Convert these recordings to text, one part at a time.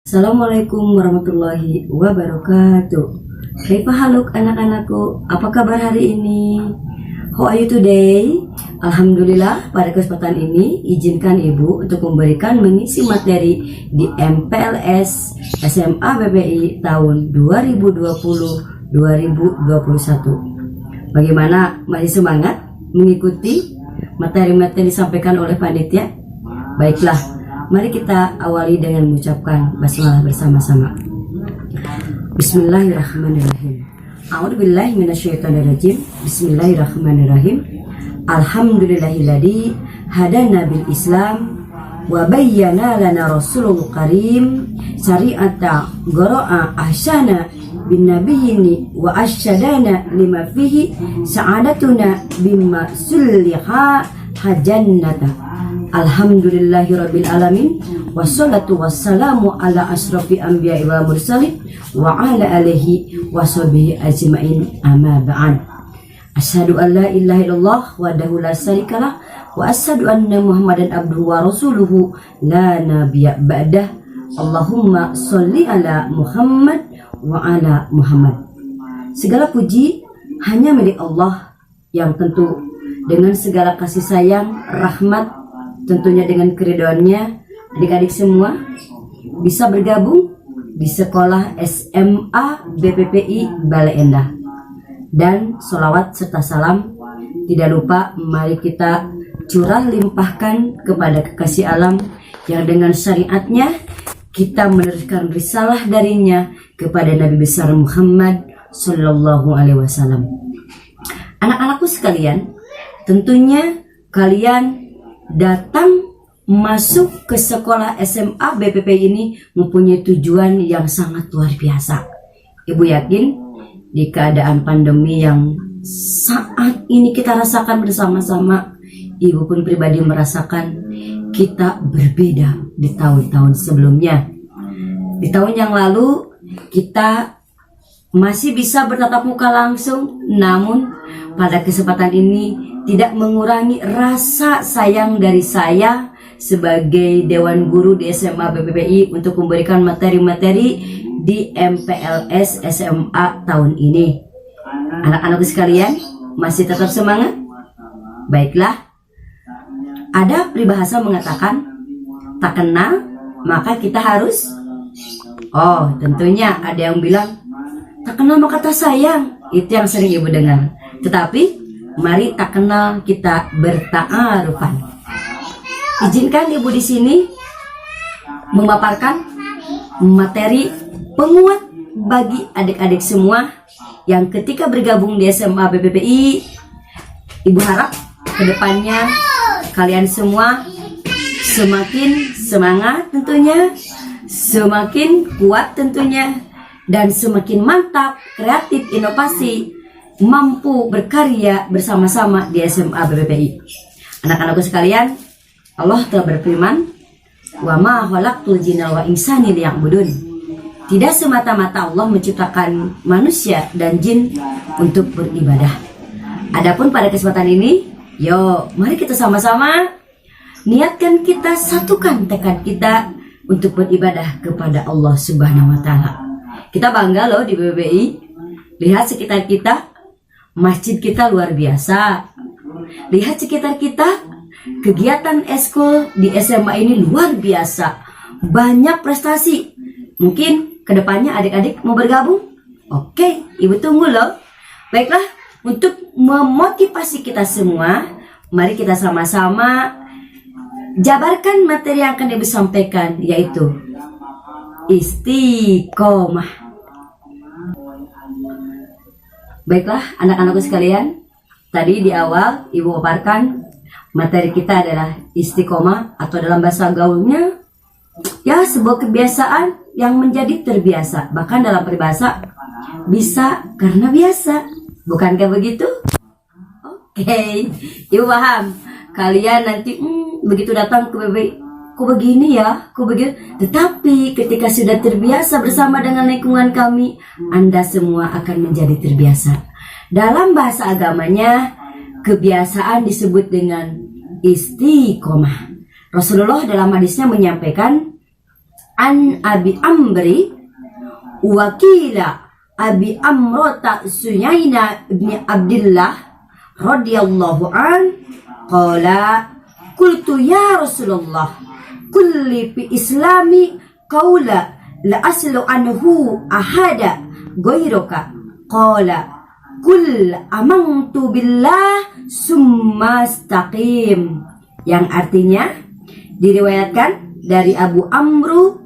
Assalamualaikum warahmatullahi wabarakatuh. Kaifa haluk anak-anakku? Apa kabar hari ini? How are you today? Alhamdulillah, pada kesempatan ini izinkan ibu untuk memberikan mengisi materi di MPLS SMA BPI tahun 2020-2021. Bagaimana, masih semangat mengikuti materi-materi disampaikan oleh panitia? Baiklah, mari kita awali dengan mengucapkan basmalah bersama-sama. Bismillahirrahmanirrahim. A'udzubillahi minasyaitonirrajim. Bismillahirrahmanirrahim. Alhamdulillahilladzi hadana bil Islam wa bayyana lana rasulul karim syari'ata qara'a ahsana bin nabiyini wa asyadana lima fihi sa'adatuna bimma sulliha hajannata. Alhamdulillahirabbil alamin wassalatu wassalamu ala asrafi anbiya'i wal mursalin wa ala alihi washabihi ajmain, amma ba'd. Asyhadu an la ilaha illallah wahdahu la syarikalah wa asyhadu anna muhammadan abduhu wa rasuluhu la nabiyya ba'dah. Allahumma sholli ala Muhammad wa ala Muhammad. Segala puji hanya milik Allah yang tentu dengan segala kasih sayang, rahmat, tentunya dengan keridhoannya, adik-adik semua bisa bergabung di sekolah SMA BPPI Bale Endah. Dan sholawat serta salam tidak lupa mari kita curah limpahkan kepada kekasih alam yang dengan syariatnya kita meneruskan risalah darinya kepada Nabi besar Muhammad Sallallahu Alaihi Wasallam. Anak-anakku sekalian, tentunya kalian datang masuk ke sekolah SMA BPPI ini mempunyai tujuan yang sangat luar biasa. Ibu yakin di keadaan pandemi yang saat ini kita rasakan bersama-sama, ibu pun pribadi merasakan kita berbeda di tahun-tahun sebelumnya. Di tahun yang lalu kita masih bisa bertatap muka langsung, namun pada kesempatan ini tidak mengurangi rasa sayang dari saya sebagai Dewan Guru di SMA BPPI untuk memberikan materi-materi di MPLS SMA tahun ini. Anak-anakku sekalian, masih tetap semangat? Baiklah, ada peribahasa mengatakan tak kenal maka kita harus. Oh, tentunya ada yang bilang tak kenal maka tak sayang. Itu yang sering ibu dengar. Tetapi mari tak kenal kita berta'arufan. Izinkan ibu di sini memaparkan materi penguat bagi adik-adik semua yang ketika bergabung di SMA BPPI. Ibu harap kedepannya kalian semua semakin semangat tentunya, semakin kuat tentunya, dan semakin mantap, kreatif, inovasi, mampu berkarya bersama-sama di SMA BPPI. Anak-anakku sekalian, Allah telah berfirman, "Wa ma khalaqtul jinna wa insani liya'budun." Tidak semata-mata Allah menciptakan manusia dan jin untuk beribadah. Adapun pada kesempatan ini, mari kita sama-sama niatkan, kita satukan tekad kita untuk beribadah kepada Allah Subhanahu wa taala. Kita bangga loh di BPPI. Lihat sekitar kita, masjid kita luar biasa. Lihat sekitar kita, kegiatan eskul di SMA ini luar biasa. Banyak prestasi. Mungkin kedepannya adik-adik mau bergabung? Oke, ibu tunggu loh. Baiklah, untuk memotivasi kita semua, mari kita sama-sama jabarkan materi yang akan ibu sampaikan, yaitu istiqomah. Baiklah anak-anakku sekalian, tadi di awal ibu paparkan materi kita adalah istiqomah, atau dalam bahasa gaulnya sebuah kebiasaan yang menjadi terbiasa. Bahkan dalam peribahasa bisa karena biasa. Bukankah begitu? Oke, ibu paham. Kalian nanti begitu datang ke BPPI, kok begini ya, kok begini. Tetapi ketika sudah terbiasa bersama dengan lingkungan kami, Anda semua akan menjadi terbiasa. Dalam bahasa agamanya, kebiasaan disebut dengan istiqomah. Rasulullah dalam hadisnya menyampaikan, an Abi Amri wakila Abi Amrota Suyaina bin Abdullah radhiyallahu an qala qultu ya Rasulullah kulli fi islami qawla la aslu anhu ahada ghairuka qala kul amantu billah summa istaqim, yang artinya diriwayatkan dari Abu Amru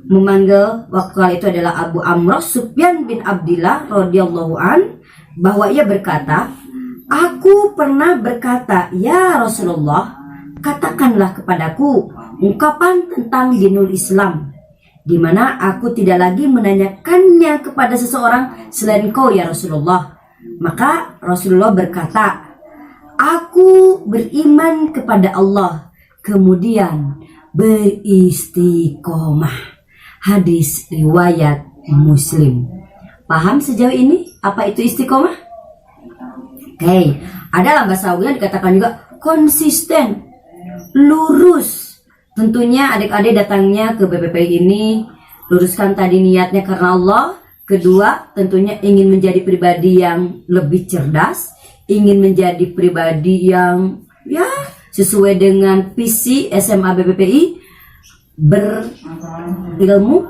memanggil waktu itu adalah Abu Amr Sufyan bin Abdullah radhiyallahu an, bahwa ia berkata, aku pernah berkata, ya Rasulullah, katakanlah kepadaku ungkapan tentang dinul Islam, di mana aku tidak lagi menanyakannya kepada seseorang selain kau ya Rasulullah. Maka Rasulullah berkata, aku beriman kepada Allah, kemudian beristiqomah. Hadis riwayat Muslim. Paham sejauh ini apa itu istiqomah? Oke, ada bahasa Arabnya dikatakan juga konsisten, lurus. Tentunya adik-adik datangnya ke BPPI ini luruskan tadi niatnya karena Allah. Kedua, tentunya ingin menjadi pribadi yang lebih cerdas, ingin menjadi pribadi yang sesuai dengan visi SMA BPPI, berilmu,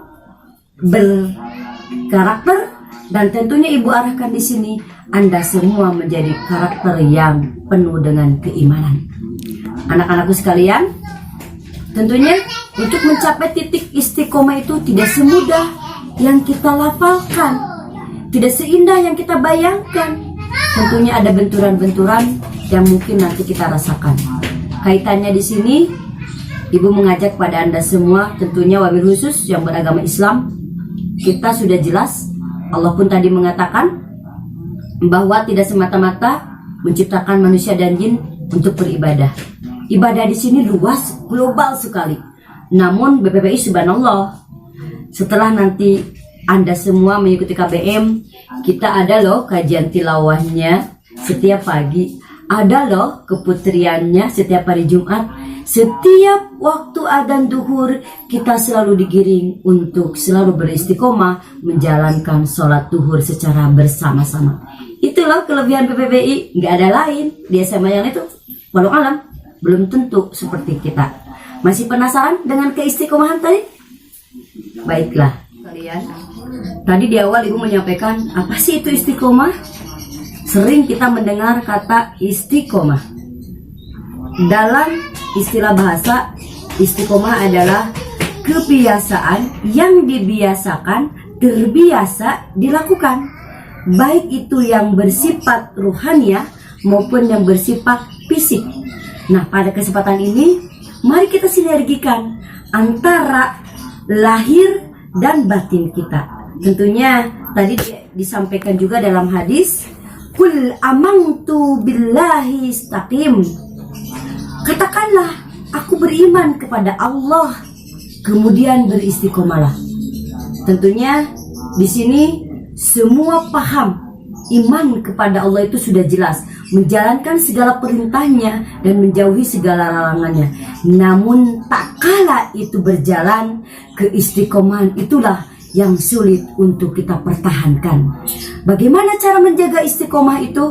berkarakter, dan tentunya Ibu arahkan di sini Anda semua menjadi karakter yang penuh dengan keimanan. Anak-anakku sekalian, tentunya untuk mencapai titik istiqomah itu tidak semudah yang kita lafalkan, tidak seindah yang kita bayangkan. Tentunya ada benturan-benturan yang mungkin nanti kita rasakan. Kaitannya di sini, Ibu mengajak pada Anda semua, tentunya wabil khusus yang beragama Islam, kita sudah jelas, Allah pun tadi mengatakan bahwa tidak semata-mata menciptakan manusia dan jin untuk beribadah. Ibadah di sini luas, global sekali. Namun BPPI subhanallah, setelah nanti Anda semua mengikuti KBM, kita ada loh kajian tilawahnya setiap pagi, ada loh keputriannya setiap hari Jumat. Setiap waktu adzan duhur kita selalu digiring untuk selalu beristiqomah menjalankan sholat duhur secara bersama-sama. Itulah kelebihan PPBI, nggak ada lain di SMA yang itu. Walau alam belum tentu seperti kita. Masih penasaran dengan keistiqomahan tadi? Baiklah kalian. Tadi di awal Ibu menyampaikan apa sih itu istiqomah? Sering kita mendengar kata istiqomah. Dalam istilah bahasa, istiqomah adalah kebiasaan yang dibiasakan, terbiasa dilakukan, baik itu yang bersifat ruhaniah maupun yang bersifat fisik. Nah, pada kesempatan ini mari kita sinergikan antara lahir dan batin kita. Tentunya tadi disampaikan juga dalam hadis, kul amantu billahi istaqim. Katakanlah, aku beriman kepada Allah, kemudian beristiqomalah. Tentunya di sini semua paham iman kepada Allah itu sudah jelas, menjalankan segala perintahnya dan menjauhi segala larangannya. Namun tak kala itu berjalan, keistiqomahan itulah yang sulit untuk kita pertahankan. Bagaimana cara menjaga istiqomah itu?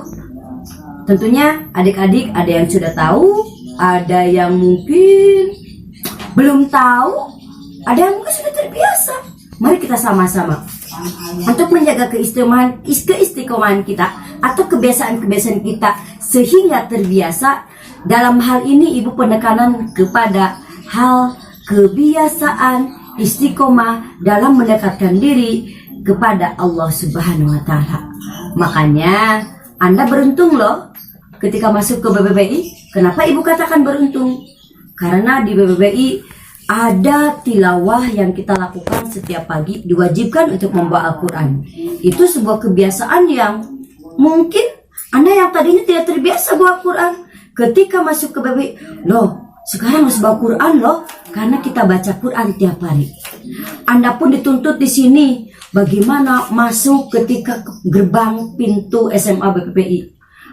Tentunya adik-adik ada yang sudah tahu, ada yang mungkin belum tahu, ada yang mungkin sudah terbiasa. Mari kita sama-sama untuk menjaga keistiqomahan kita atau kebiasaan-kebiasaan kita sehingga terbiasa. Dalam hal ini Ibu penekanan kepada hal kebiasaan istiqomah dalam mendekatkan diri kepada Allah Subhanahu wa Ta'ala. Makanya Anda beruntung loh ketika masuk ke BPPI. Kenapa Ibu katakan beruntung? Karena di BPPI ada tilawah yang kita lakukan setiap pagi, diwajibkan untuk membawa Al-Quran. Itu sebuah kebiasaan yang mungkin Anda yang tadinya tidak terbiasa bawa Al-Quran, ketika masuk ke BPPI, loh sekarang harus bawa Quran loh, karena kita baca Quran tiap hari. Anda pun dituntut di sini bagaimana masuk ketika gerbang pintu SMA BPPI.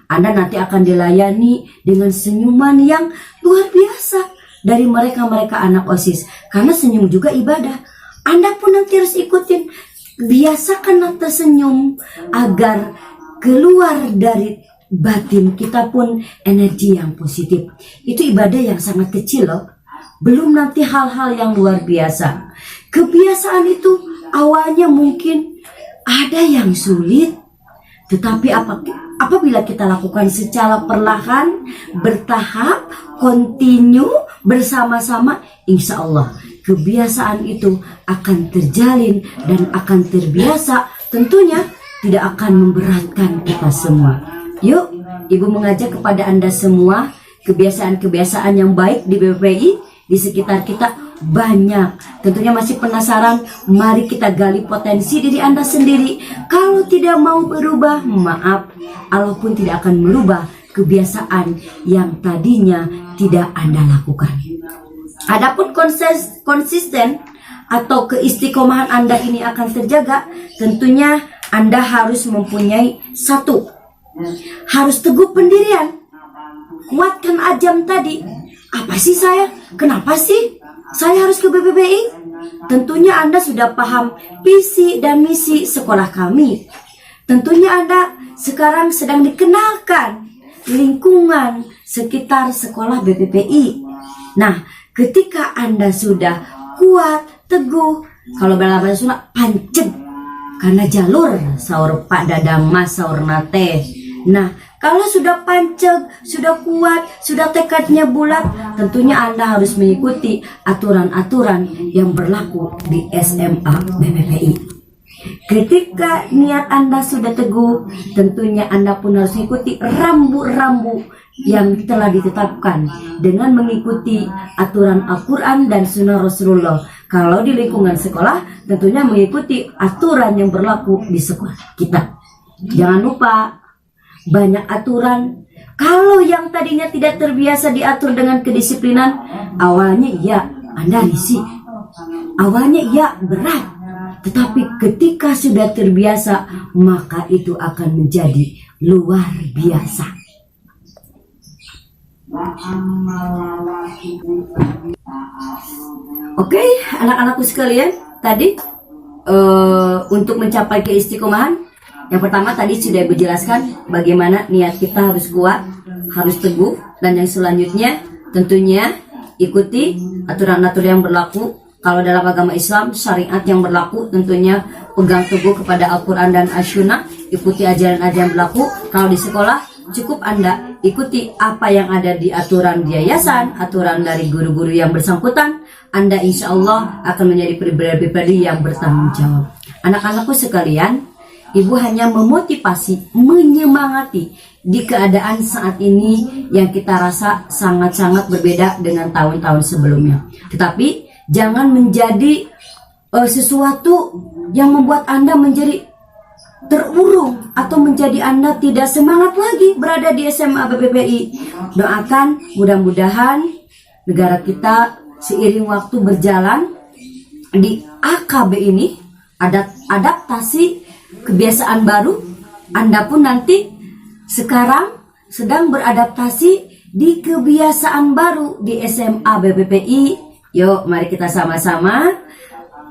Anda nanti akan dilayani dengan senyuman yang luar biasa. dari mereka anak OSIS, karena senyum juga ibadah. Anda pun nanti harus ikutin, biasakanlah tersenyum agar keluar dari batin kita pun energi yang positif. Itu ibadah yang sangat kecil loh, belum nanti hal-hal yang luar biasa. Kebiasaan itu awalnya mungkin ada yang sulit, tetapi apabila kita lakukan secara perlahan, bertahap, kontinu, bersama-sama, insya Allah kebiasaan itu akan terjalin dan akan terbiasa. Tentunya tidak akan memberatkan kita semua. Yuk, Ibu mengajak kepada Anda semua, kebiasaan-kebiasaan yang baik di BPPI, di sekitar kita banyak. Tentunya masih penasaran? Mari kita gali potensi diri Anda sendiri. Kalau tidak mau berubah, maaf, Allah pun tidak akan merubah kebiasaan yang tadinya tidak Anda lakukan. Adapun konsisten atau keistiqomahan Anda ini akan terjaga, tentunya Anda harus mempunyai satu, harus teguh pendirian. Kuatkan ajam tadi. Apa sih saya? Kenapa sih saya harus ke BPPI? Tentunya Anda sudah paham visi dan misi sekolah kami. Tentunya Anda sekarang sedang dikenalkan lingkungan sekitar sekolah BPPI. Nah, ketika Anda sudah kuat, teguh, kalau dalam bahasa Sunda panceg, karena jalur saur Pak Dadang Mas saur nate. Nah, kalau sudah panceg, sudah kuat, sudah tekadnya bulat, tentunya Anda harus mengikuti aturan-aturan yang berlaku di SMA BPPI. Ketika niat Anda sudah teguh, tentunya Anda pun harus mengikuti rambu-rambu yang telah ditetapkan dengan mengikuti aturan Al-Quran dan Sunnah Rasulullah. Kalau di lingkungan sekolah, tentunya mengikuti aturan yang berlaku di sekolah kita. Jangan lupa, banyak aturan. Kalau yang tadinya tidak terbiasa diatur dengan kedisiplinan, awalnya iya Anda risih, awalnya iya berat. Tetapi ketika sudah terbiasa, maka itu akan menjadi luar biasa. Oke, anak-anakku sekalian, tadi untuk mencapai keistiqomahan, yang pertama tadi sudah dijelaskan bagaimana niat kita harus kuat, harus teguh, dan yang selanjutnya tentunya ikuti aturan-aturan yang berlaku. Kalau dalam agama Islam, syariat yang berlaku, tentunya pegang teguh kepada Al-Quran dan As-Sunnah, ikuti ajaran-ajaran yang berlaku. Kalau di sekolah, cukup Anda ikuti apa yang ada di aturan yayasan, aturan dari guru-guru yang bersangkutan. Anda insya Allah akan menjadi pribadi-pribadi yang bertanggung jawab. Anak-anakku sekalian, Ibu hanya memotivasi, menyemangati di keadaan saat ini yang kita rasa sangat-sangat berbeda dengan tahun-tahun sebelumnya. Tetapi jangan menjadi sesuatu yang membuat Anda menjadi terurung atau menjadi Anda tidak semangat lagi berada di SMA BPPI. Doakan mudah-mudahan negara kita seiring waktu berjalan di AKB ini, adaptasi kebiasaan baru. Anda pun nanti sekarang sedang beradaptasi di kebiasaan baru di SMA BPPI. Yuk, mari kita sama-sama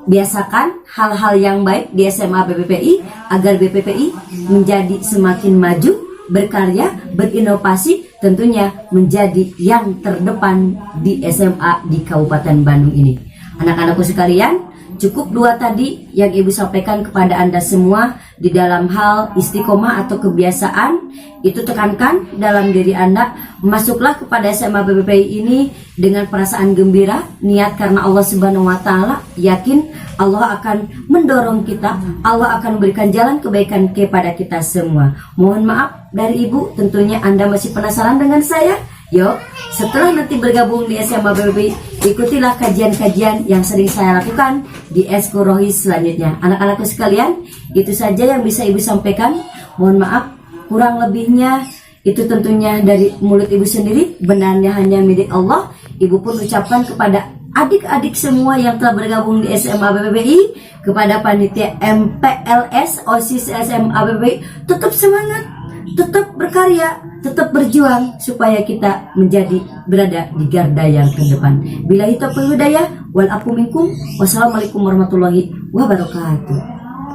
biasakan hal-hal yang baik di SMA BPPI agar BPPI menjadi semakin maju, berkarya, berinovasi, tentunya menjadi yang terdepan di SMA di Kabupaten Bandung ini. Anak-anakku sekalian, cukup dua tadi yang Ibu sampaikan kepada Anda semua di dalam hal istiqomah atau kebiasaan. Itu tekankan dalam diri Anda. Masuklah kepada SMA BPPI ini dengan perasaan gembira, niat karena Allah Subhanahu wa Ta'ala, yakin Allah akan mendorong kita, Allah akan memberikan jalan kebaikan kepada kita semua. Mohon maaf dari Ibu, tentunya Anda masih penasaran dengan saya. Yuk, setelah nanti bergabung di SMA BPPI, ikutilah kajian-kajian yang sering saya lakukan di Eskul Rohis selanjutnya. Anak-anakku sekalian, itu saja yang bisa Ibu sampaikan. Mohon maaf, kurang lebihnya itu tentunya dari mulut Ibu sendiri, benarnya hanya milik Allah. Ibu pun ucapkan kepada adik-adik semua yang telah bergabung di SMA BPPI, kepada panitia MPLS OSIS SMA BPPI, tetap semangat, tetap berkarya, tetap berjuang supaya kita berada di garda yang terdepan. Billahi taufiq wal hidayah wal afu minkum. Wassalamualaikum warahmatullahi wabarakatuh.